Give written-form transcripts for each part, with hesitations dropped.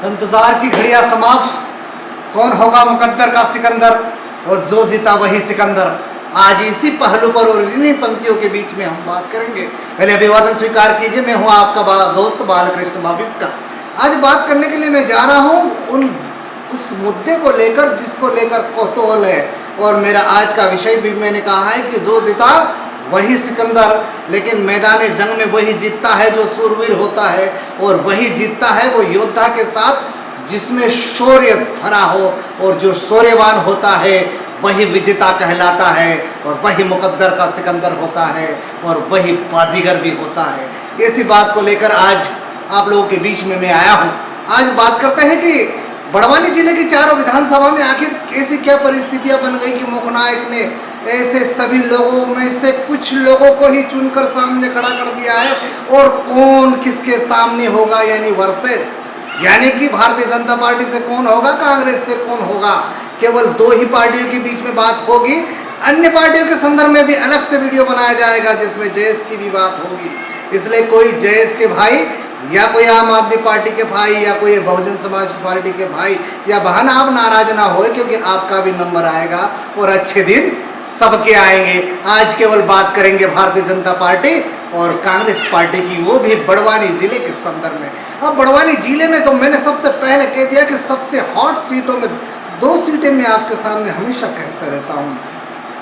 इंतजार की घड़ियां समाप्त। कौन होगा मुकद्दर का सिकंदर, और जो जीता वही सिकंदर। आज इसी पहलू पर और इन्हीं पंक्तियों के बीच में हम बात करेंगे। पहले अभिवादन स्वीकार कीजिए, मैं हूं आपका दोस्त बालकृष्ण भाविस्का। आज बात करने के लिए मैं जा रहा हूं उस मुद्दे को लेकर जिसको लेकर कौतूहल है, और मेरा आज का विषय भी मैंने कहा है कि जो जीता वही सिकंदर। लेकिन मैदान जंग में वही जीतता है जो सूरवीर होता है, और वही जीतता है वो योद्धा के साथ जिसमें शौर्य भरा हो, और जो शौर्यवान होता है वही विजेता कहलाता है, और वही मुकद्दर का सिकंदर होता है, और वही बाजीगर भी होता है। इसी बात को लेकर आज आप लोगों के बीच में मैं आया हूँ। आज बात करते हैं कि बड़वानी जिले की चारों विधानसभा में आखिर ऐसी क्या परिस्थितियां बन गई कि मुखनायक ने ऐसे सभी लोगों में से कुछ लोगों को ही चुनकर सामने खड़ा कर दिया है, और कौन किसके सामने होगा, यानी वर्सेस, यानी कि भारतीय जनता पार्टी से कौन होगा, कांग्रेस से कौन होगा। केवल दो ही पार्टियों के बीच में बात होगी। अन्य पार्टियों के संदर्भ में भी अलग से वीडियो बनाया जाएगा जिसमें जयेश की भी बात होगी। इसलिए कोई जयेश के भाई, या कोई आम आदमी पार्टी के भाई, या कोई बहुजन समाज पार्टी के भाई या बहन, आप नाराज ना होए, क्योंकि आपका भी नंबर आएगा और अच्छे दिन सबके आएंगे। आज केवल बात करेंगे भारतीय जनता पार्टी और कांग्रेस पार्टी की, वो भी बड़वानी जिले के संदर्भ में। अब बड़वानी जिले में तो मैंने सबसे पहले कह दिया कि सबसे हॉट सीटों में दो सीटें मैं आपके सामने हमेशा कहता रहता हूँ।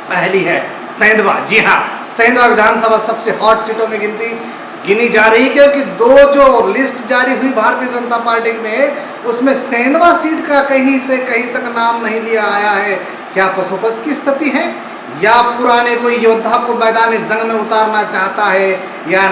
पहली है सेंधवा। जी हाँ, सेंधवा विधानसभा सबसे हॉट सीटों में गिनी जा रही, क्योंकि दो जो लिस्ट जारी हुई भारतीय जनता पार्टी में, उसमें सेंधवा सीट का कहीं से कहीं तक नाम नहीं लिया आया है। क्या पसोपस की स्थिति है, या पुराने कोई योद्धा को मैदान जंग में उतारना चाहता है, या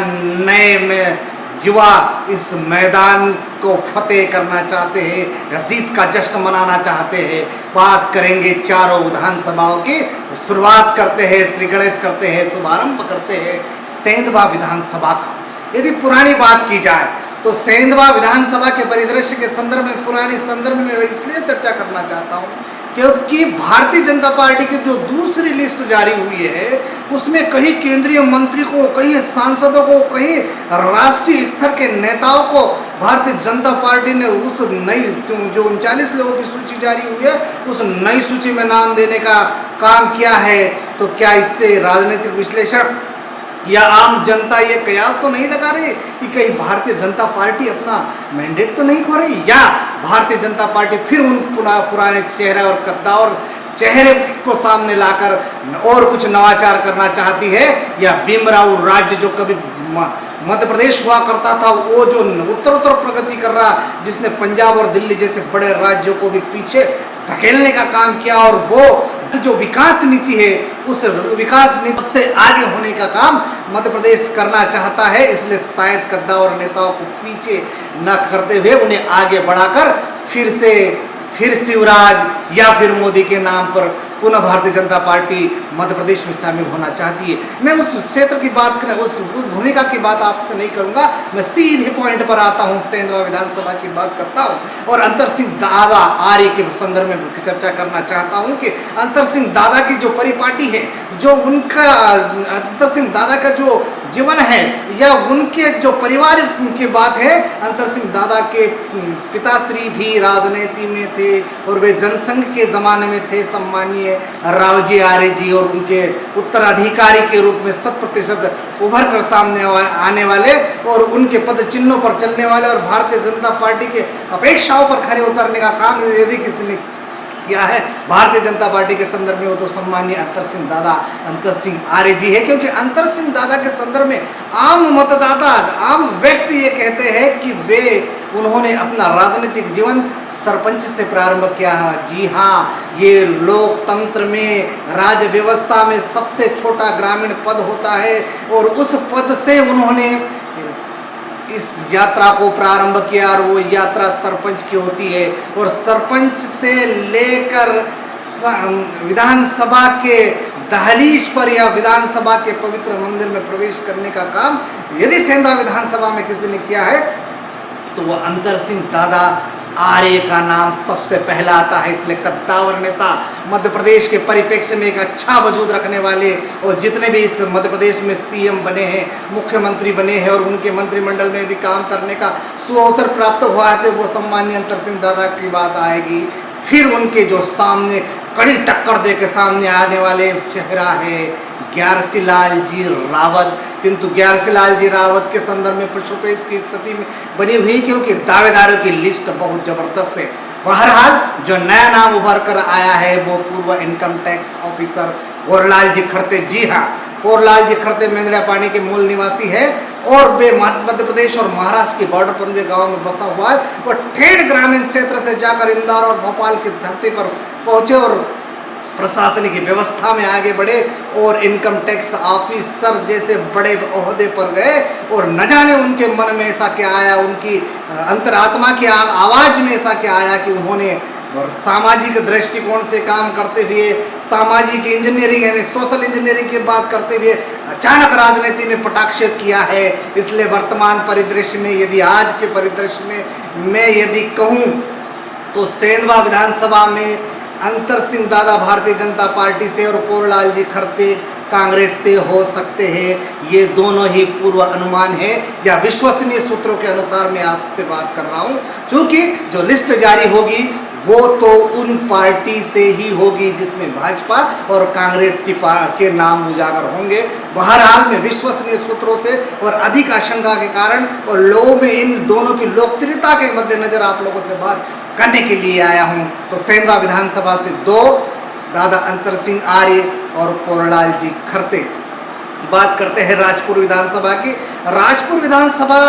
नए में युवा इस मैदान को फतेह करना चाहते हैं, जीत का जश्न मनाना चाहते हैं। बात करेंगे चारों विधानसभाओं की। शुरुआत करते हैं, श्री गणेश करते हैं, शुभारंभ करते हैं सेंधवा विधानसभा का। यदि पुरानी बात की जाए तो सेंधवा विधानसभा के परिदृश्य के संदर्भ में, पुराने संदर्भ में इसलिए चर्चा करना चाहता हूँ क्योंकि भारतीय जनता पार्टी की जो दूसरी लिस्ट जारी हुई है, उसमें कई केंद्रीय मंत्री को, कई सांसदों को, कई राष्ट्रीय स्तर के नेताओं को भारतीय जनता पार्टी ने उस नई जो 39 लोगों की सूची जारी हुई है, उस नई सूची में नाम देने का काम किया है। तो क्या इससे राजनीतिक विश्लेषक या आम जनता ये कयास तो नहीं लगा रही कि कहीं भारतीय जनता पार्टी अपना मैंडेट तो नहीं खो रही, या भारतीय जनता पार्टी फिर उन पुराने चेहरे और कद्दावर चेहरे को सामने लाकर और कुछ नवाचार करना चाहती है, या भीमराव राज्य जो कभी मध्य प्रदेश हुआ करता था, वो जो उत्तर प्रगति कर रहा, जिसने पंजाब और दिल्ली जैसे बड़े राज्यों को भी पीछे धकेलने का काम किया, और वो जो विकास नीति है उस विकास नीति से आगे होने का काम मध्य प्रदेश करना चाहता है। इसलिए शायद कद्दावर नेताओं को पीछे न करते हुए उन्हें आगे बढ़ाकर फिर शिवराज या फिर मोदी के नाम पर पुनः भारतीय जनता पार्टी मध्य प्रदेश में शामिल होना चाहती है। मैं उस क्षेत्र की बात करें, उस भूमिका की बात आपसे नहीं करूंगा, मैं सीधे पॉइंट पर आता हूं, सेंधवा विधानसभा की बात करता हूं, और अंतर सिंह दादा आर्य के संदर्भ में चर्चा करना चाहता हूं कि अंतर सिंह दादा की जो परिपाटी है, जो उनका अंतर सिंह दादा का जो जीवन है, या उनके जो परिवार की बात है, अंतर सिंह दादा के पिताश्री भी राजनीति में थे, और वे जनसंघ के ज़माने में थे, सम्मानीय रावजी आर्य जी, और उनके उत्तराधिकारी के रूप में 100% उभर कर सामने आने वाले, और उनके पद चिन्हों पर चलने वाले, और भारतीय जनता पार्टी के अपेक्षाओं पर खरे उतरने का काम यदि किसी ने किया है भारतीय जनता पार्टी के संदर्भ में, वो तो सम्मानीय अंतर सिंह आर्य जी है। क्योंकि अंतर सिंह दादा के संदर्भ में आम मतदाता, आम व्यक्ति ये कहते हैं कि उन्होंने अपना राजनीतिक जीवन सरपंच से प्रारंभ किया है। जी हाँ, ये लोकतंत्र में, राज्य व्यवस्था में सबसे छोटा ग्रामीण पद होता है, और उस पद से उन्होंने इस यात्रा को प्रारंभ किया, और वो यात्रा सरपंच की होती है, और सरपंच से लेकर विधानसभा के दहलीज पर या विधानसभा के पवित्र मंदिर में प्रवेश करने का काम यदि सेंधवा विधानसभा में किसी ने किया है तो वो अंतर सिंह दादा आर्य का नाम सबसे पहला आता है, इसलिए कद्दावर नेता, मध्य प्रदेश के परिप्रेक्ष्य में एक अच्छा वजूद रखने वाले, और जितने भी इस मध्य प्रदेश में सीएम बने हैं, मुख्यमंत्री बने हैं और उनके मंत्रिमंडल में यदि काम करने का सुअवसर प्राप्त हुआ है तो वो सम्मानीय अंतर सिंह दादा की बात आएगी। फिर उनके जो सामने कड़ी टक्कर दे के सामने आने वाले चेहरा है ग्यारसी लाल जी रावत। किंतु ग्यारसी लाल जी रावत के संदर्भ में पशुपेश की स्थिति में बनी हुई, क्योंकि दावेदारों की लिस्ट बहुत जबरदस्त है। बहरहाल जो नया नाम उभर कर आया है वो पूर्व इनकम टैक्स ऑफिसर पोरलाल जी खरते। जी हाँ, पोरलाल जी खरते मेंदड़ा पानी के मूल निवासी है और वे मध्य प्रदेश और महाराष्ट्र के बॉर्डर पर उनके गाँव में बसा हुआ है। वो ठेठ ग्रामीण क्षेत्र से जाकर इंदौर और भोपाल की धरती पर पहुंचे और प्रशासनिक व्यवस्था में आगे बढ़े और इनकम टैक्स ऑफिसर जैसे बड़े ओहदे पर गए। और न जाने उनके मन में ऐसा क्या आया, उनकी अंतरात्मा की आवाज़ में ऐसा क्या आया कि उन्होंने सामाजिक दृष्टिकोण से काम करते हुए, सामाजिक इंजीनियरिंग यानी सोशल इंजीनियरिंग की बात करते हुए अचानक राजनीति में पटाक्षेप किया है। इसलिए वर्तमान परिदृश्य में, यदि आज के परिदृश्य में मैं यदि कहूँ तो सेंधवा विधानसभा में अंतर सिंह दादा भारतीय जनता पार्टी से और पोरलाल जी खरते कांग्रेस से हो सकते हैं। ये दोनों ही पूर्व अनुमान है या विश्वसनीय सूत्रों के अनुसार मैं आपसे बात कर रहा हूँ, क्योंकि जो लिस्ट जारी होगी वो तो उन पार्टी से ही होगी जिसमें भाजपा और कांग्रेस के नाम उजागर होंगे। बहरहाल में विश्वसनीय सूत्रों से और अधिक आशंका के कारण और लोगों में इन दोनों की लोकप्रियता के मद्देनजर आप लोगों से बात करने के लिए आया हूं। तो सेंधवा विधानसभा से दो, दादा अंतर सिंह आर्य और पोरलाल जी खरते। बात करते हैं राजपुर विधानसभा की। राजपुर विधानसभा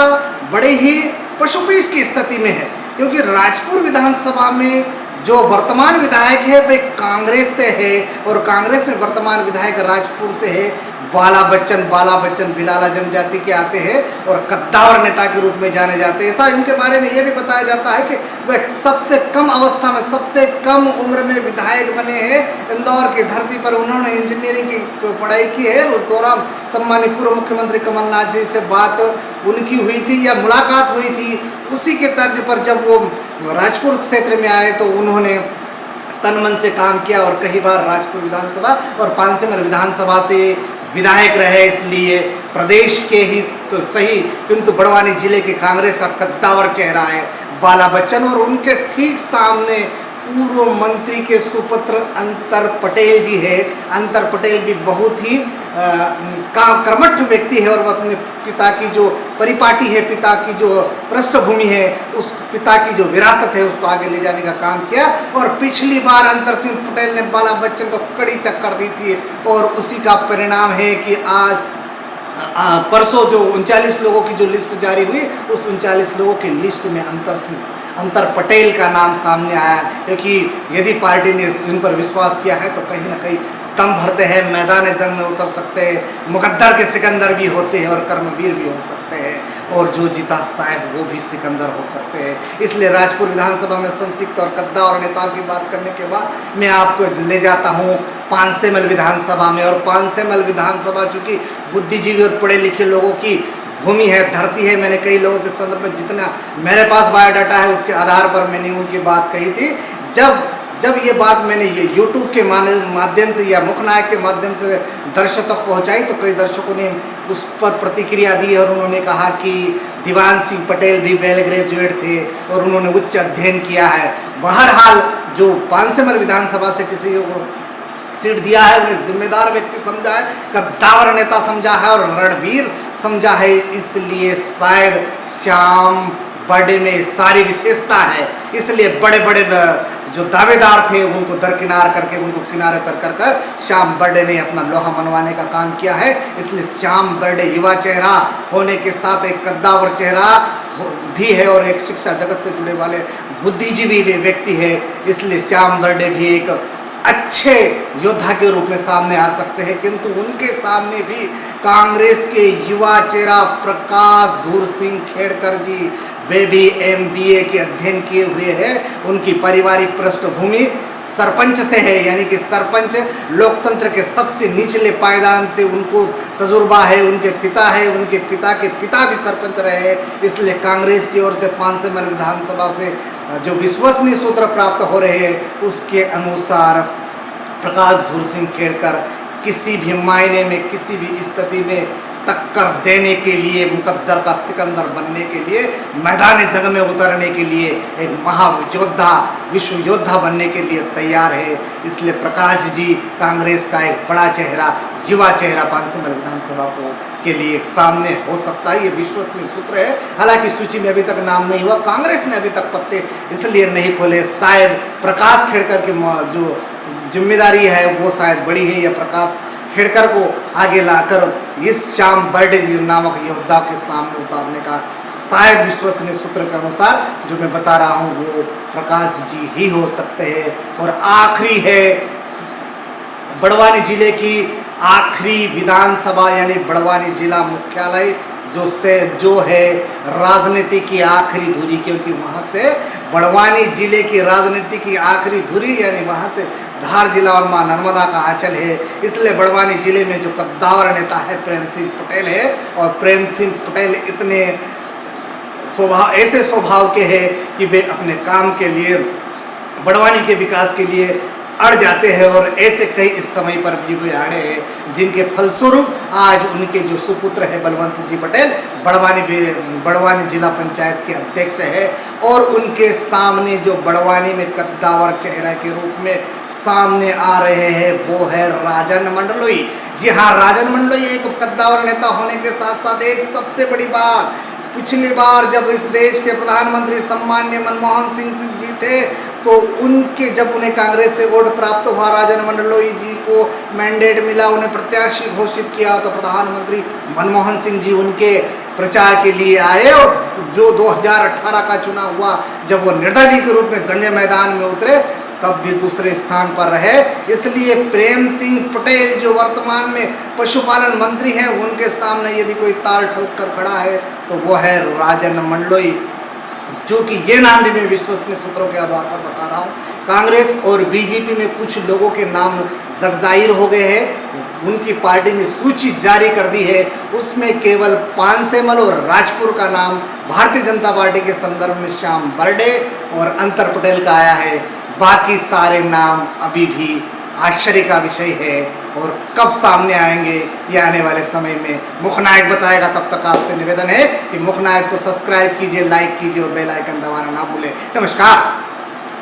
बड़े ही पशुपेश की स्थिति में है, क्योंकि राजपुर विधानसभा में जो वर्तमान विधायक है वे कांग्रेस से है और कांग्रेस में वर्तमान विधायक राजपुर से है बाला बच्चन। बाला बच्चन बिलाला जनजाति के आते हैं और कद्दावर नेता के रूप में जाने जाते हैं। ऐसा इनके बारे में ये भी बताया जाता है कि वह सबसे कम अवस्था में, सबसे कम उम्र में विधायक बने हैं। इंदौर की धरती पर उन्होंने इंजीनियरिंग की पढ़ाई की है। उस दौरान सम्मानित पूर्व मुख्यमंत्री कमलनाथ जी से बात उनकी हुई थी या मुलाकात हुई थी। उसी के तर्ज पर जब वो राजपुर क्षेत्र में आए तो उन्होंने तन मन से काम किया और कई बार राजपुर विधानसभा और पांसेमल विधानसभा से विधायक रहे। इसलिए प्रदेश के ही तो सही, किंतु बड़वानी जिले के कांग्रेस का कद्दावर चेहरा है बाला बच्चन। और उनके ठीक सामने पूर्व मंत्री के सुपुत्र अंतर पटेल जी है। अंतर पटेल भी बहुत ही कर्मठ व्यक्ति है और वह अपने पिता की जो परिपाटी है, पिता की जो पृष्ठभूमि है, उस पिता की जो विरासत है उसको आगे ले जाने का काम किया। और पिछली बार अंतर सिंह पटेल ने बाला बच्चन को कड़ी टक्कर दी थी और उसी का परिणाम है कि आज परसों जो 39 लोगों की जो लिस्ट जारी हुई, उस 39 लोगों की लिस्ट में अंतर पटेल का नाम सामने आया। क्योंकि यदि पार्टी ने इन पर विश्वास किया है तो कहीं ना कहीं दम भरते हैं, मैदान जंग में उतर सकते हैं, मुकद्दर के सिकंदर भी होते हैं और कर्मवीर भी हो सकते हैं, और जो जीता शायद वो भी सिकंदर हो सकते हैं। इसलिए राजपुर विधानसभा में संसिक्त और कद्दावर नेताओं की बात करने के बाद मैं आपको ले जाता हूँ पांसेमल विधानसभा में। और पांसेमल विधानसभा चूँकि बुद्धिजीवी और पढ़े लिखे लोगों की भूमि है, धरती है, मैंने कई लोगों के संदर्भ में जितना मेरे पास बायोडाटा है उसके आधार पर मैंने उनकी बात कही थी। जब ये बात मैंने ये यूट्यूब के माध्यम से या मुखनायक के माध्यम से दर्शकों तक पहुंचाई तो कई दर्शकों ने उस पर प्रतिक्रिया दी और उन्होंने कहा कि दीवान सिंह पटेल भी वेल ग्रेजुएट थे और उन्होंने उच्च अध्ययन किया है। बहरहाल जो पांसेमल विधानसभा से किसी को सीट दिया है उन्हें जिम्मेदार व्यक्ति समझा है, कद्दावर नेता समझा है और रणवीर समझा है। इसलिए शायद श्याम बर्डे में सारी विशेषता है, इसलिए बड़े बड़े जो दावेदार थे उनको दरकिनार करके, उनको किनारे पर कर श्याम बर्डे ने अपना लोहा मनवाने का काम किया है। इसलिए श्याम बर्डे युवा चेहरा होने के साथ एक कद्दावर चेहरा भी है और एक शिक्षा जगत से जुड़े वाले बुद्धिजीवी व्यक्ति है। इसलिए श्याम बर्डे भी एक अच्छे योद्धा के रूप में सामने आ सकते हैं। किंतु उनके सामने भी कांग्रेस के युवा चेहरा प्रकाश धूर सिंह खेड़कर जी, वे भी MBA के अध्ययन किए हुए हैं। उनकी पारिवारिक पृष्ठभूमि सरपंच से है, यानी कि सरपंच लोकतंत्र के सबसे निचले पायदान से उनको तजुर्बा है। उनके पिता है, उनके पिता के पिता भी सरपंच रहे हैं। इसलिए कांग्रेस की ओर से पांसेमल विधानसभा से जो विश्वसनीय सूत्र प्राप्त हो रहे हैं उसके अनुसार प्रकाश धूर सिंह खेड़कर किसी भी मायने में, किसी भी स्थिति में टक्कर देने के लिए, मुकद्दर का सिकंदर बनने के लिए, मैदान जंग में उतरने के लिए, एक महायोद्धा, विश्व योद्धा बनने के लिए तैयार है। इसलिए प्रकाश जी कांग्रेस का एक बड़ा चेहरा, युवा चेहरा पांचमहल विधानसभा के लिए सामने हो सकता है। ये विश्वसनीय सूत्र है। हालांकि सूची में अभी तक नाम नहीं हुआ, कांग्रेस ने अभी तक पत्ते इसलिए नहीं खोले, शायद प्रकाश खेड़कर की जो जिम्मेदारी है वो शायद बड़ी है, या प्रकाश खेड़कर को आगे लाकर इस श्याम बर्डे नामक योद्धा के सामने उतारने का शायद विश्वसनीय सूत्र के अनुसार जो मैं बता रहा हूँ वो प्रकाश जी ही हो सकते हैं। और आखिरी है बड़वानी जिले की आखिरी विधानसभा यानी बड़वानी जिला मुख्यालय जो है राजनीति की आखिरी धुरी, क्योंकि वहाँ से बड़वानी जिले की राजनीति की आखिरी धुरी यानी वहाँ से धार जिला और माँ नर्मदा का आंचल है। इसलिए बड़वानी जिले में जो कद्दावर नेता है प्रेम सिंह पटेल है, और प्रेम सिंह पटेल इतने ऐसे स्वभाव के हैं कि वे अपने काम के लिए, बड़वानी के विकास के लिए अड़ जाते हैं, और ऐसे कई इस समय पर भी वे अड़े हैं, जिनके फलस्वरूप आज उनके जो सुपुत्र है बलवंत जी पटेल बड़वानी जिला पंचायत के अध्यक्ष है। और उनके सामने जो बड़वानी में कद्दावर चेहरा के रूप में सामने आ रहे हैं वो है राजन मंडलोई। जी हाँ, राजन मंडलोई एक कद्दावर नेता होने के साथ साथ एक सबसे बड़ी बात, पिछली बार जब इस देश के प्रधानमंत्री सम्मान्य मनमोहन सिंह जी थे तो उनके जब उन्हें कांग्रेस से वोट प्राप्त हुआ, राजन मंडलोई जी को मैंडेट मिला, उन्हें प्रत्याशी घोषित किया, तो प्रधानमंत्री मनमोहन सिंह जी उनके प्रचार के लिए आए। और जो 2018 का चुनाव हुआ जब वो निर्दलीय के रूप में जंगे मैदान में उतरे तब भी दूसरे स्थान पर रहे। इसलिए प्रेम सिंह पटेल जो वर्तमान में पशुपालन मंत्री हैं उनके सामने यदि कोई ताल ठोक कर खड़ा है तो वो है राजन मंडलोई, जो कि ये नाम भी मैं विश्वसनीय सूत्रों के आधार पर बता रहा हूँ। कांग्रेस और बीजेपी में कुछ लोगों के नाम जगजाहिर हो गए हैं, उनकी पार्टी ने सूची जारी कर दी है, उसमें केवल पानसेमल और राजपुर का नाम भारतीय जनता पार्टी के संदर्भ में श्याम बर्डे और अंतर पटेल का आया है। बाकी सारे नाम अभी भी आश्चर्य का विषय है, और कब सामने आएंगे ये आने वाले समय में मुखनायक बताएगा। तब तक आपसे निवेदन है कि मुखनायक को सब्सक्राइब कीजिए, लाइक कीजिए और बेल आइकन दबाना ना भूलें। नमस्कार।